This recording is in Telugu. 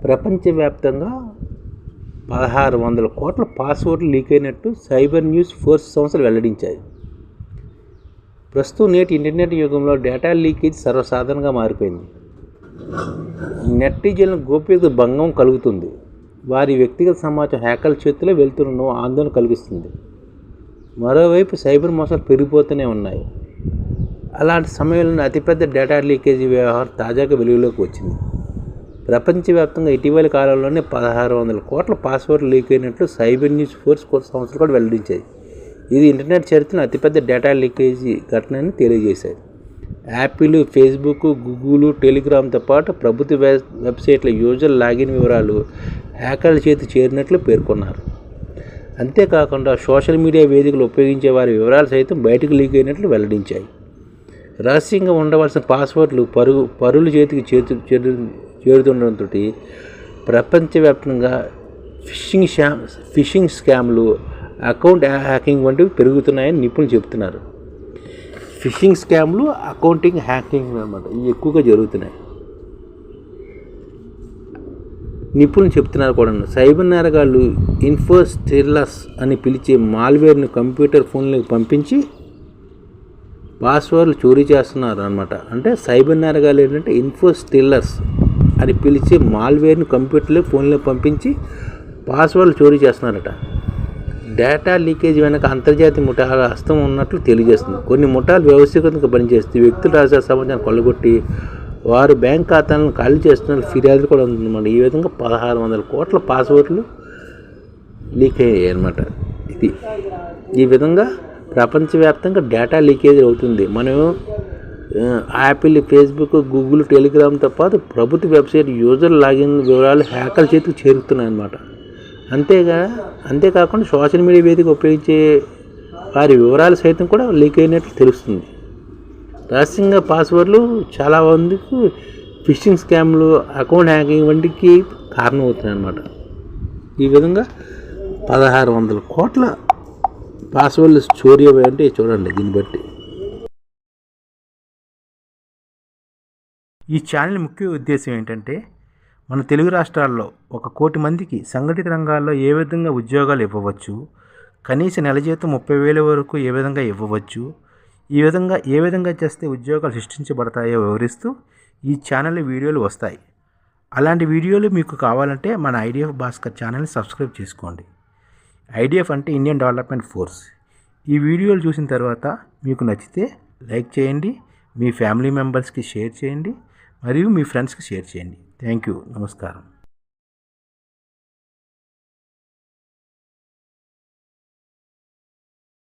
ప్రపంచవ్యాప్తంగా 1600 కోట్ల పాస్వర్డ్లు లీక్ అయినట్టు సైబర్ న్యూస్ ఫోర్స్ సంస్థలు వెల్లడించాయి. ప్రస్తుతం నేటి ఇంటర్నెట్ యుగంలో డేటా లీకేజ్ సర్వసాధారణంగా మారిపోయింది. నెటిజన్ల గోప్యత భంగం కలుగుతుంది. వారి వ్యక్తిగత సమాచారం హ్యాకర్ల చేతిలో వెళ్తుండడం ఆందోళన కలిగిస్తుంది. మరోవైపు సైబర్ మోసాలు పెరిగిపోతూనే ఉన్నాయి. అలాంటి సమయంలో అతిపెద్ద డేటా లీకేజీ వ్యవహారం తాజాగా వెలుగులోకి వచ్చింది. ప్రపంచవ్యాప్తంగా ఇటీవలి కాలంలోనే 1600 కోట్ల పాస్వర్డ్లు లీక్ అయినట్లు సైబర్ న్యూస్ ఫోర్స్ సంస్థలు కూడా వెల్లడించాయి. ఇది ఇంటర్నెట్ చరిత్రలో అతిపెద్ద డేటా లీకేజీ ఘటన అని తెలియజేశాయి. యాపిల్, ఫేస్బుక్, గూగుల్, టెలిగ్రామ్తో పాటు ప్రభుత్వ వెబ్సైట్ల యూజర్ లాగిన్ వివరాలు హ్యాకర్ల చేతి చేరినట్లు పేర్కొన్నారు. అంతేకాకుండా సోషల్ మీడియా వేదికలు ఉపయోగించే వారి వివరాలు సైతం బయటకు లీక్ అయినట్లు వెల్లడించాయి. రహస్యంగా ఉండవలసిన పాస్వర్డ్లు పరుల చేతికి చేరుతుండడంతో ప్రపంచవ్యాప్తంగా ఫిషింగ్ స్కామ్లు, అకౌంట్ హ్యాకింగ్ వంటివి పెరుగుతున్నాయని నిపుణులు చెబుతున్నారు. ఫిషింగ్ స్కామ్లు, అకౌంటింగ్ హ్యాకింగ్ అన్నమాట ఇవి ఎక్కువగా జరుగుతున్నాయి. నిపుణులు చెప్తున్నారు కూడా. సైబర్ నేరగాళ్ళు ఇన్ఫోస్టెల్లర్స్ అని పిలిచే మాల్వేర్ను కంప్యూటర్ ఫోన్లకు పంపించి పాస్వర్డ్లు చోరీ చేస్తున్నారు అనమాట. అంటే సైబర్ నేరగాళ్ళు ఏంటంటే ఇన్ఫోస్టెల్లర్స్ అని పిలిచే మాల్వేర్ను కంప్యూటర్లో ఫోన్లో పంపించి పాస్వర్డ్లు చోరీ చేస్తున్నారట. డేటా లీకేజ్ వెనక అంతర్జాతీయ ముఠాల హస్తం ఉన్నట్లు తెలియజేస్తుంది. కొన్ని ముఠాలు వ్యవస్థీకృతంగా పనిచేస్తూ వ్యక్తులు రాసే సమాచారం కొల్లగొట్టి వారు బ్యాంక్ ఖాతాలను ఖాళీ చేస్తున్న ఫిర్యాదులు కూడా ఉంటుందన్నమాట. ఈ విధంగా 1600 కోట్ల పాస్వర్డ్లు లీక్ అయ్యాయి అన్నమాట. ఈ విధంగా ప్రపంచవ్యాప్తంగా డేటా లీకేజ్ అవుతుంది. మనం యాపిల్, ఫేస్బుక్, గూగుల్, టెలిగ్రామ్తో పాటు ప్రభుత్వ వెబ్సైట్ యూజర్ లాగిన్ వివరాలు హ్యాకర్ల చేతికి చేరుతున్నాయి అన్నమాట. అంతేకాకుండా సోషల్ మీడియా వేదిక ఉపయోగించే వారి వివరాలు సైతం కూడా లీక్ అయినట్లు తెలుస్తుంది. రహస్యంగా పాస్వర్డ్లు చాలా మందికి ఫిషింగ్ స్కామ్లు, అకౌంట్ హ్యాకింగ్ వంటికి కారణమవుతున్నాయి అన్నమాట. ఈ విధంగా 1600 కోట్ల పాస్వర్డ్లు చోరీ అంటే చూడండి. దీన్ని బట్టి ఈ ఛానల్ ముఖ్య ఉద్దేశం ఏంటంటే మన తెలుగు రాష్ట్రాల్లో 1 కోటి మందికి సంఘటిత రంగాల్లో ఏ విధంగా ఉద్యోగాలు ఇవ్వవచ్చు, కనీస నెల జీతం 30,000 వరకు ఏ విధంగా ఇవ్వవచ్చు, ఏ విధంగా చేస్తే ఉద్యోగాలు సృష్టించబడతాయో వివరిస్తూ ఈ ఛానల్ వీడియోలు వస్తాయి. అలాంటి వీడియోలు మీకు కావాలంటే మన ఐడిఎఫ్ భాస్కర్ ఛానల్ని సబ్స్క్రైబ్ చేసుకోండి. ఐడిఎఫ్ అంటే ఇండియన్ డెవలప్మెంట్ ఫోర్స్. ఈ వీడియోలు చూసిన తర్వాత మీకు నచ్చితే లైక్ చేయండి, మీ ఫ్యామిలీ మెంబర్స్కి షేర్ చేయండి, మరియు మీ ఫ్రెండ్స్కి షేర్ చేయండి. Thank you. నమస్కారం.